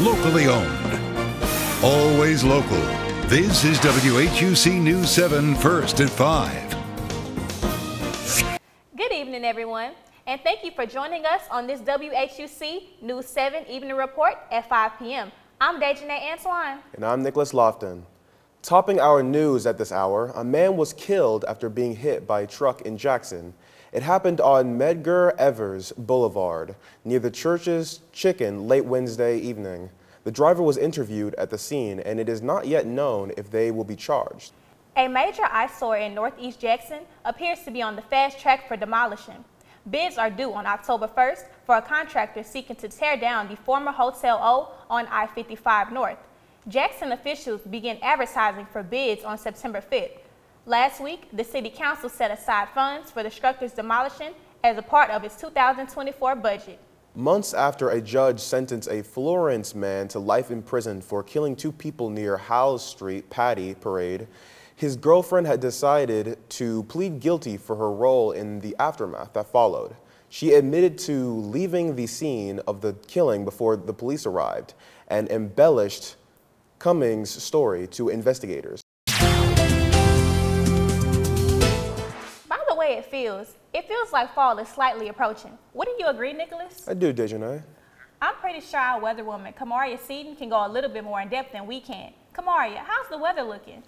locally owned. Always local. This is WHUC News 7 First at 5. Good evening, everyone, and thank you for joining us on this WHUC News 7 Evening Report at 5 p.m. I'm Dejanae Antoine. And I'm Nicholas Lofton. Topping our news at this hour, a man was killed after being hit by a truck in Jackson. It happened on Medgar Evers Boulevard, near the Church's Chicken, late Wednesday evening. The driver was interviewed at the scene, and it is not yet known if they will be charged. A major eyesore in Northeast Jackson appears to be on the fast track for demolition. Bids are due on October 1st for a contractor seeking to tear down the former Hotel O on I-55 North. Jackson officials began advertising for bids on September 5th. Last week, the City Council set aside funds for the structure's demolition as a part of its 2024 budget. Months after a judge sentenced a Florence man to life in prison for killing two people near Howell Street Patty Parade, his girlfriend had decided to plead guilty for her role in the aftermath that followed. She admitted to leaving the scene of the killing before the police arrived and embellished Cummings' story to investigators. By the way it feels like fall is slightly approaching. Wouldn't you agree, Nicholas? I do, Dejanae. I'm pretty sure our weather woman, Kamaria Seaton, can go a little bit more in depth than we can. Kamaria, how's the weather looking?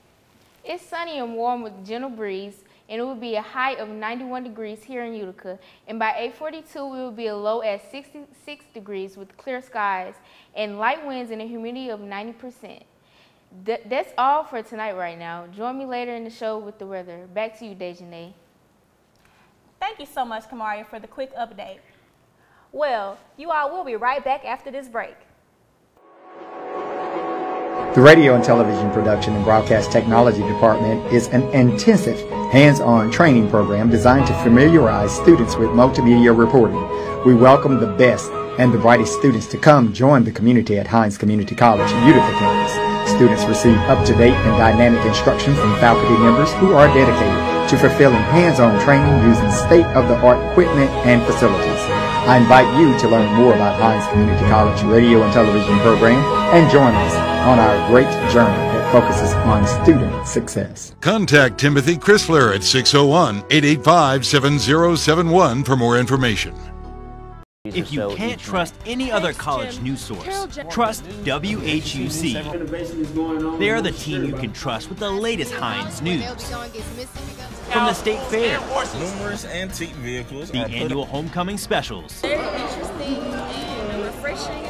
It's sunny and warm with a gentle breeze, and it will be a high of 91 degrees here in Utica. And by 8:42, we will be a low at 66 degrees with clear skies and light winds and a humidity of 90%. That's all for tonight right now. Join me later in the show with the weather. Back to you, Dejanae. Thank you so much, Kamaria, for the quick update. Well, you all will be right back after this break. The Radio and Television Production and Broadcast Technology Department is an intensive, hands-on training program designed to familiarize students with multimedia reporting. We welcome the best and the brightest students to come join the community at Hines Community College, Utica campus. Students receive up-to-date and dynamic instruction from faculty members who are dedicated to fulfilling hands-on training using state-of-the-art equipment and facilities. I invite you to learn more about Hines Community College Radio and Television program and join us on our great journey that focuses on student success. Contact Timothy Chrysler at 601-885-7071 for more information. If you can't trust any other college news source, trust WHUC. They are the team you can trust with the latest Hines news. From the state fair, numerous antique vehicles, the annual homecoming specials, very interesting and refreshing,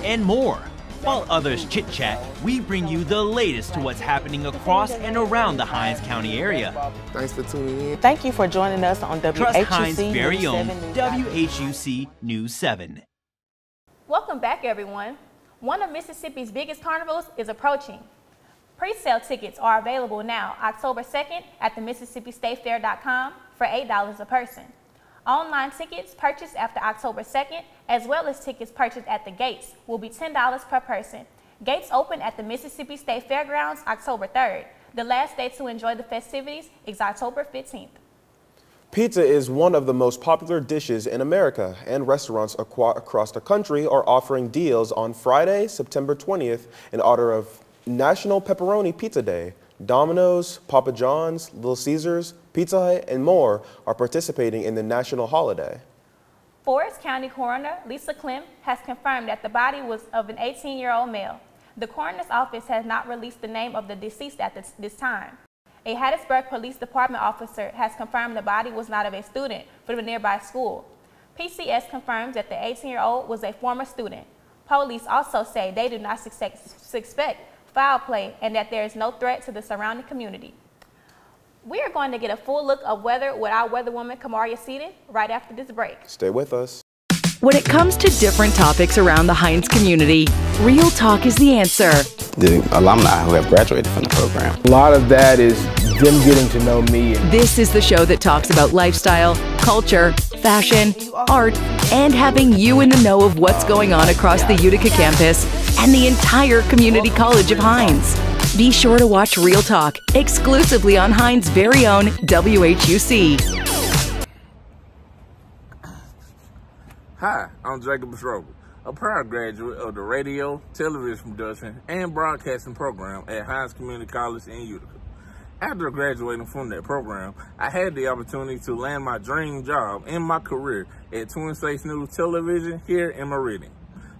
and more. While others chit-chat, we bring you the latest to what's happening across and around the Hines County area. Thanks for tuning in. Thank you for joining us on WHUC Trust Hines' News very own 7 WHUC News 7. Welcome back, everyone. One of Mississippi's biggest carnivals is approaching. Pre-sale tickets are available now, October 2nd, at the MississippiStateFair.com for $8 a person. Online tickets purchased after October 2nd, as well as tickets purchased at the gates, will be $10 per person. Gates open at the Mississippi State Fairgrounds October 3rd. The last day to enjoy the festivities is October 15th. Pizza is one of the most popular dishes in America, and restaurants across the country are offering deals on Friday, September 20th, in honor of National Pepperoni Pizza Day. Domino's, Papa John's, Little Caesars, Pizza Hut, and more are participating in the national holiday. Forest County Coroner Lisa Clem has confirmed that the body was of an 18-year-old male. The coroner's office has not released the name of the deceased at this time. A Hattiesburg Police Department officer has confirmed the body was not of a student from a nearby school. PCS confirms that the 18-year-old was a former student. Police also say they do not suspect foul play and that there is no threat to the surrounding community. We are going to get a full look of weather with our weather woman, Kamaria Seaton, right after this break. Stay with us. When it comes to different topics around the Hines community, Real Talk is the answer. The alumni who have graduated from the program. A lot of that is them getting to know me. This is the show that talks about lifestyle, culture, fashion, art, and having you in the know of what's going on across the Utica campus and the entire community college of Hines. Be sure to watch Real Talk exclusively on Hines' very own WHUC. Hi, I'm Jacob Strobel. a proud graduate of the radio, television production, and broadcasting program at Hines Community College in Utica. After graduating from that program, I had the opportunity to land my dream job in my career at Twin States News Television here in Meridian.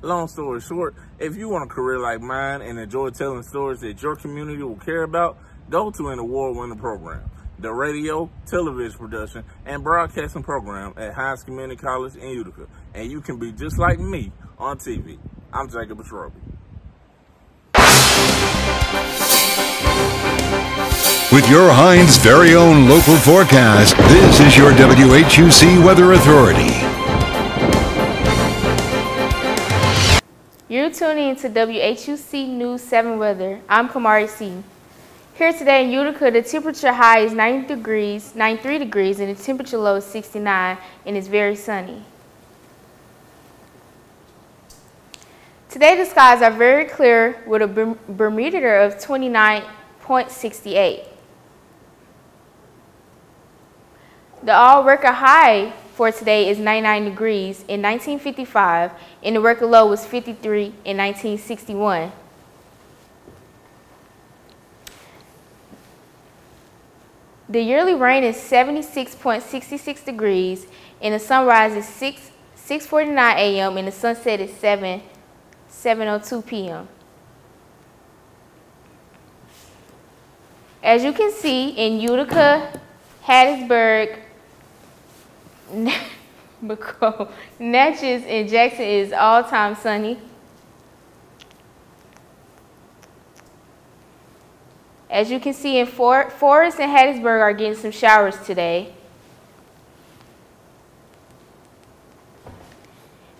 Long story short, if you want a career like mine and enjoy telling stories that your community will care about, go to an award-winning program, the radio, television production, and broadcasting program at Hines Community College in Utica, and you can be just like me on TV. I'm Jacob Ashroby. With your Hines' very own local forecast, this is your WHUC Weather Authority. You're tuning into WHUC News 7 Weather. I'm Kamari C. Here today in Utica, the temperature high is 93 degrees, and the temperature low is 69, and it's very sunny. Today, the skies are very clear with a barometer of 29.68. The all-record high for today is 99 degrees in 1955, and the record low was 53 in 1961. The yearly rain is 76.66 degrees, and the sunrise is 6:49 a.m. and the sunset is 7:02 p.m. As you can see, in Utica, Hattiesburg, Natchez, and Jackson is all-time sunny. As you can see, in Forest and Hattiesburg are getting some showers today.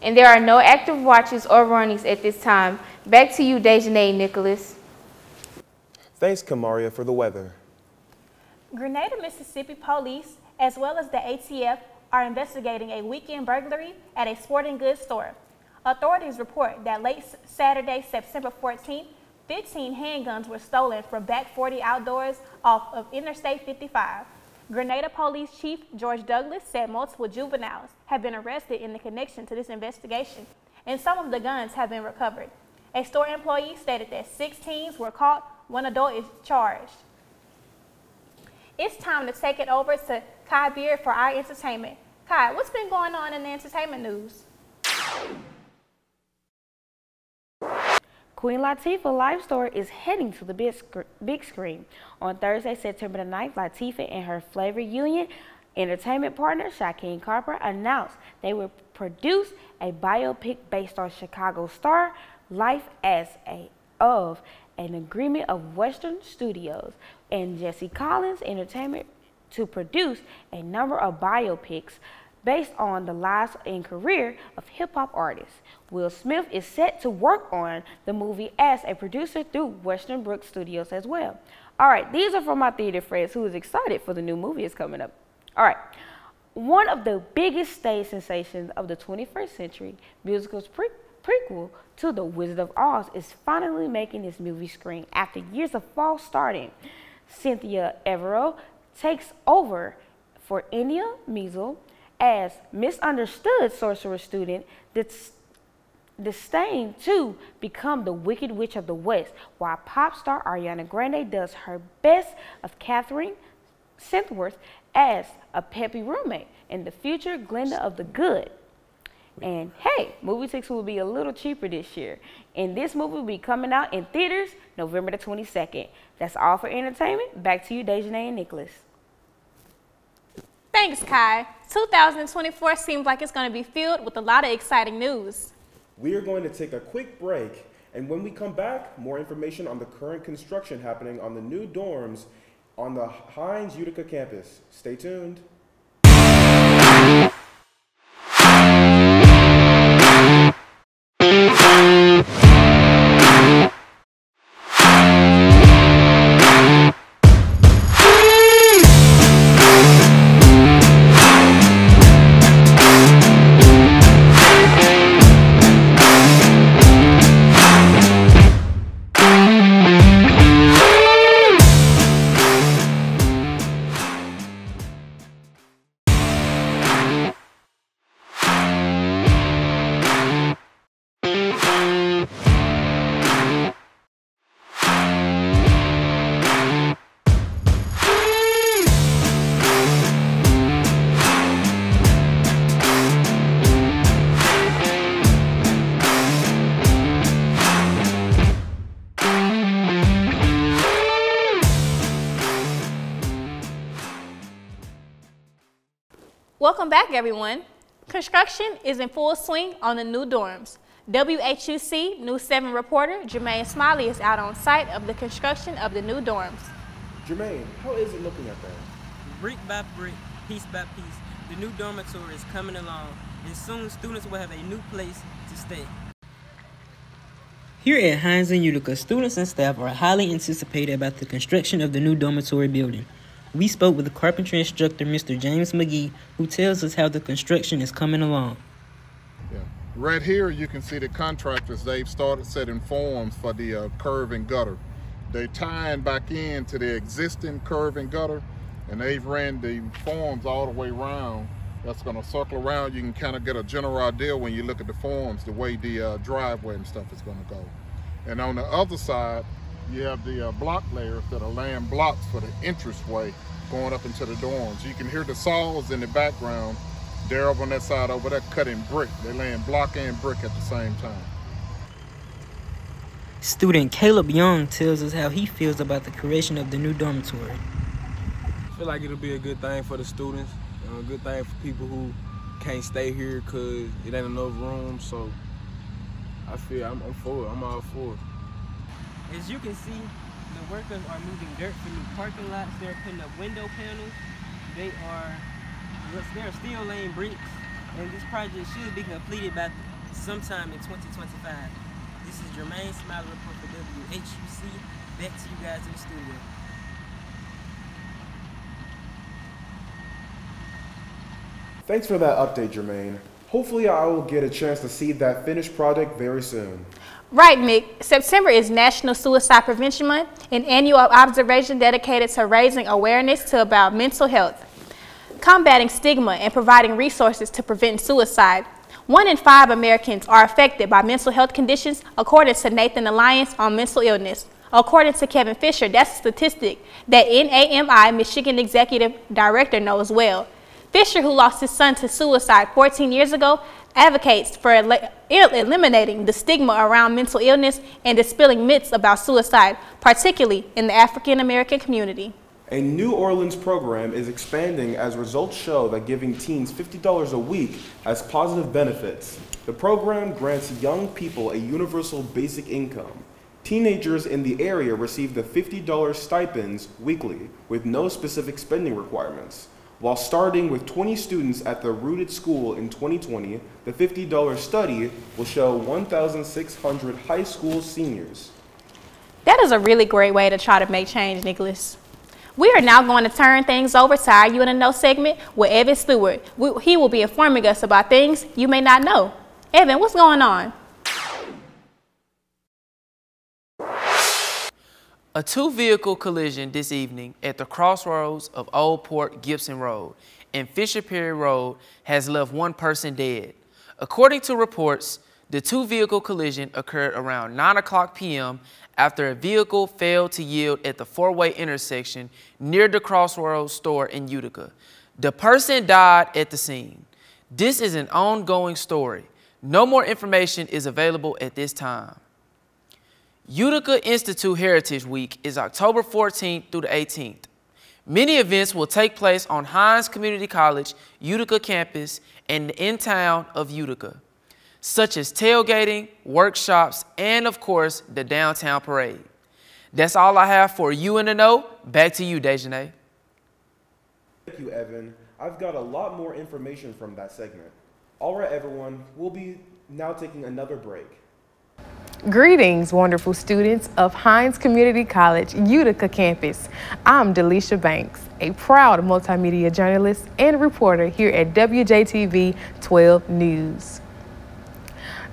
And there are no active watches or warnings at this time. Back to you, Dejanay Nicholas. Thanks, Kamaria, for the weather. Grenada, Mississippi police, as well as the ATF, are investigating a weekend burglary at a sporting goods store. Authorities report that late Saturday, September 14th, 15 handguns were stolen from Back 40 Outdoors off of Interstate 55. Grenada Police Chief George Douglas said multiple juveniles have been arrested in the connection to this investigation, and some of the guns have been recovered. A store employee stated that 6 teens were caught. One adult is charged. It's time to take it over to Kai Beard for our entertainment. Kai, what's been going on in the entertainment news? Queen Latifah's life story is heading to the big screen. On Thursday, September the 9th, Latifah and her Flavor Union entertainment partner, Shaquille Carper, announced they will produce a biopic based on Chicago star life as of an agreement of Western Studios and Jesse Collins Entertainment to produce a number of biopics based on the lives and career of hip-hop artists. Will Smith is set to work on the movie as a producer through Western Brook Studios as well. All right, these are from my theater friends who is excited for the new movie that's coming up. All right, one of the biggest stage sensations of the 21st century, musical's prequel to The Wizard of Oz, is finally making its movie screen after years of false starting. Cynthia Everett takes over for India Measle as misunderstood sorcerer student destined to become the Wicked Witch of the West, while pop star Ariana Grande does her best of Catherine Synthworth as a peppy roommate and the future Glenda of the Good. And hey, movie tickets will be a little cheaper this year. And this movie will be coming out in theaters November the 22nd. That's all for entertainment. Back to you, Dejanay and Nicholas. Thanks, Kai. 2024 seems like it's going to be filled with a lot of exciting news. We are going to take a quick break, and when we come back, more information on the current construction happening on the new dorms on the Hines Utica campus. Stay tuned. Welcome back, everyone. Construction is in full swing on the new dorms. WHUC News 7 reporter Jermaine Smiley is out on site of the construction of the new dorms. Jermaine, how is it looking up there? Brick by brick, piece by piece, the new dormitory is coming along, and soon students will have a new place to stay. Here at Hines and Utica, students and staff are highly anticipated about the construction of the new dormitory building. We spoke with the carpentry instructor, Mr. James McGee, who tells us how the construction is coming along. Yeah. Right here, you can see the contractors, they've started setting forms for the curve and gutter. They're tying back into the existing curve and gutter, and they've ran the forms all the way around. That's gonna circle around. You can kind of get a general idea when you look at the forms, the way the driveway and stuff is gonna go. And on the other side, you have the block layers that are laying blocks for the entranceway going up into the dorms. You can hear the saws in the background. They're over on that side over there cutting brick. They're laying block and brick at the same time. Student Caleb Young tells us how he feels about the creation of the new dormitory. I feel like it'll be a good thing for the students, a good thing for people who can't stay here because it ain't enough room. So I feel I'm for it. I'm all for it. As you can see, the workers are moving dirt for new parking lots. They're putting up window panels. They're still laying bricks, and this project should be completed by sometime in 2025. This is Jermaine Smiley report for WHUC. Back to you guys in the studio. Thanks for that update, Jermaine. Hopefully I will get a chance to see that finished project very soon. Right, Mick. September is National Suicide Prevention Month, an annual observation dedicated to raising awareness about mental health, combating stigma, and providing resources to prevent suicide. 1 in 5 Americans are affected by mental health conditions, according to Nathan Alliance on Mental Illness. According to Kevin Fisher, that's a statistic that NAMI Michigan Executive Director knows well. Fisher, who lost his son to suicide 14 years ago, advocates for eliminating the stigma around mental illness and dispelling myths about suicide, particularly in the African American community. A New Orleans program is expanding as results show that giving teens $50 a week has positive benefits. The program grants young people a universal basic income. Teenagers in the area receive the $50 stipends weekly with no specific spending requirements. While starting with 20 students at the Rooted School in 2020, the $50 study will show 1,600 high school seniors. That is a really great way to try to make change, Nicholas. We are now going to turn things over to our You in the Know segment with Evan Stewart. He will be informing us about things you may not know. Evan, what's going on? A two-vehicle collision this evening at the crossroads of Old Port Gibson Road and Fisher Perry Road has left one person dead. According to reports, the two-vehicle collision occurred around 9:00 p.m. after a vehicle failed to yield at the four-way intersection near the Crossroads store in Utica. The person died at the scene. This is an ongoing story. No more information is available at this time. Utica Institute Heritage Week is October 14th through the 18th. Many events will take place on Hines Community College, Utica campus, and in town of Utica, such as tailgating, workshops, and of course, the downtown parade. That's all I have for You in the Know. Back to you, Dejanay. Thank you, Evan. I've got a lot more information from that segment. All right, everyone, we'll be now taking another break. Greetings, wonderful students of Hines Community College, Utica campus. I'm Delisha Banks, a proud multimedia journalist and reporter here at WJTV 12 News.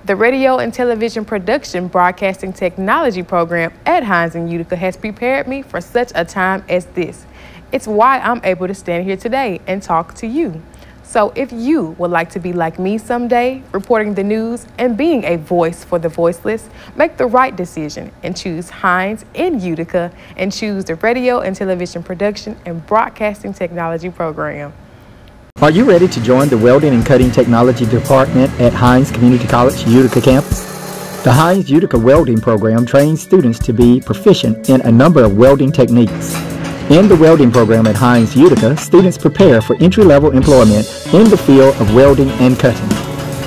The Radio and Television Production Broadcasting Technology program at Hines and Utica has prepared me for such a time as this. It's why I'm able to stand here today and talk to you. So if you would like to be like me someday, reporting the news and being a voice for the voiceless, make the right decision and choose Hines in Utica and choose the Radio and Television Production and Broadcasting Technology program. Are you ready to join the Welding and Cutting Technology Department at Hines Community College, Utica campus? The Hines Utica Welding program trains students to be proficient in a number of welding techniques. In the welding program at Hines Utica, students prepare for entry-level employment in the field of welding and cutting.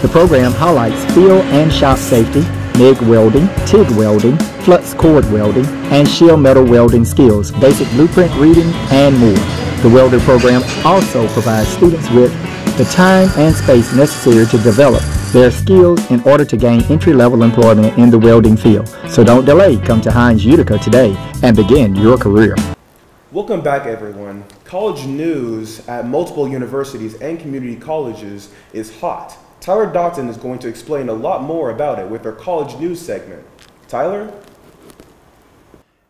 The program highlights field and shop safety, MIG welding, TIG welding, flux cord welding, and shear metal welding skills, basic blueprint reading, and more. The welder program also provides students with the time and space necessary to develop their skills in order to gain entry-level employment in the welding field. So don't delay. Come to Hines Utica today and begin your career. Welcome back, everyone. College news at multiple universities and community colleges is hot. Tyler Dotson is going to explain a lot more about it with our college news segment. Tyler?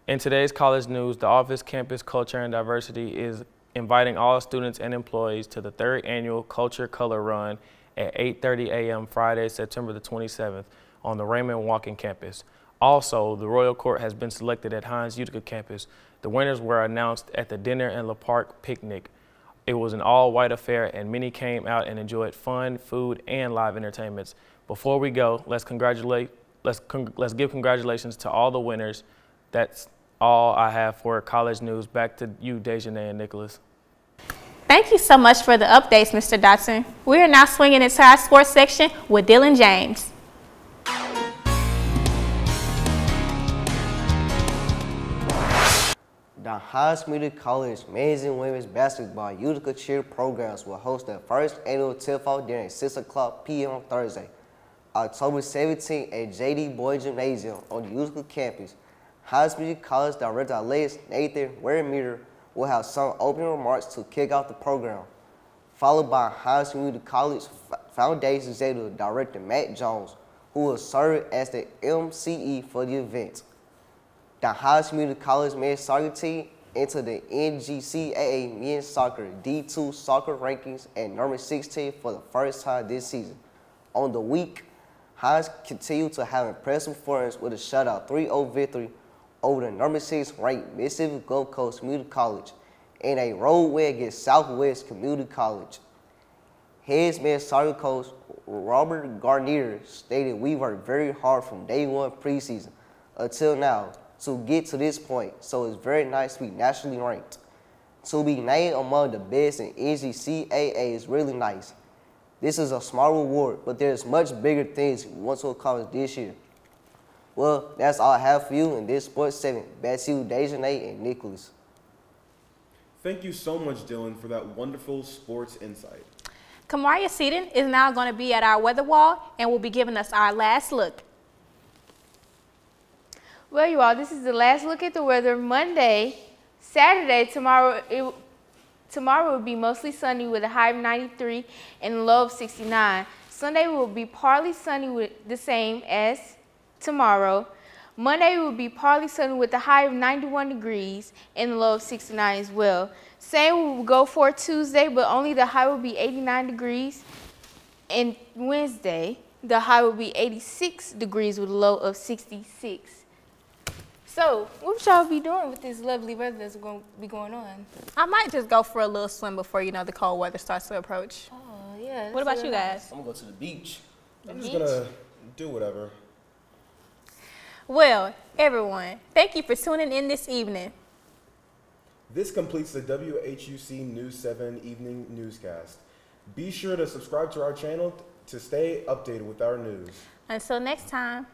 In today's college news, the Office Campus Culture and Diversity is inviting all students and employees to the 3rd annual Culture Color Run at 8:30 a.m. Friday, September the 27th on the Raymond Walking campus. Also, the Royal Court has been selected at Hines Utica campus. The winners were announced at the Dinner in La Park picnic. It was an all-white affair, and many came out and enjoyed fun, food, and live entertainments. Before we go, let's give congratulations to all the winners. That's all I have for college news. Back to you, Dejanay and Nicholas. Thank you so much for the updates, Mr. Dotson. We are now swinging into our sports section with Dylan James. The Hines Community College men's and women's basketball Utica cheer programs will host their first annual tip-off dinner at 6 p.m. on Thursday, October 17th at J.D. Boyd Gymnasium on the Utica campus. Hines Community College Director Alex Nathan Waremeter will have some opening remarks to kick off the program, followed by Hines Community College Foundation Executive Director Matt Jones, who will serve as the MCE for the event. The Hines Community College men's soccer team entered the NGCAA men's soccer D2 soccer rankings at number 16 for the first time this season. On the week, Hines continued to have impressive performance with a shutout 3-0 victory over the number 6 ranked Mississippi Gulf Coast Community College and a road win against Southwest Community College. Heads men's soccer coach Robert Garnier stated, "We worked very hard from day one preseason until now to get to this point, so it's very nice to be nationally ranked. To be named among the best in NGCAA is really nice. This is a small reward, but there's much bigger things we want to accomplish this year." Well, that's all I have for you in this sports segment. Back to you, Dejanay and Nicholas. Thank you so much, Dylan, for that wonderful sports insight. Kamaria Seaton is now going to be at our weather wall and will be giving us our last look. Well, you all, this is the last look at the weather. Saturday, tomorrow will be mostly sunny with a high of 93 and a low of 69. Sunday will be partly sunny with the same as tomorrow. Monday will be partly sunny with a high of 91 degrees and a low of 69 as well. Same will go for Tuesday, but only the high will be 89 degrees. And Wednesday, the high will be 86 degrees with a low of 66. So, what y'all be doing with this lovely weather that's going to be going on? I might just go for a little swim before, the cold weather starts to approach. Oh, yeah. What about you guys? I'm going to go to the beach. I'm just going to do whatever. Well, everyone, thank you for tuning in this evening. This completes the WHUC News 7 Evening Newscast. Be sure to subscribe to our channel to stay updated with our news. Until next time.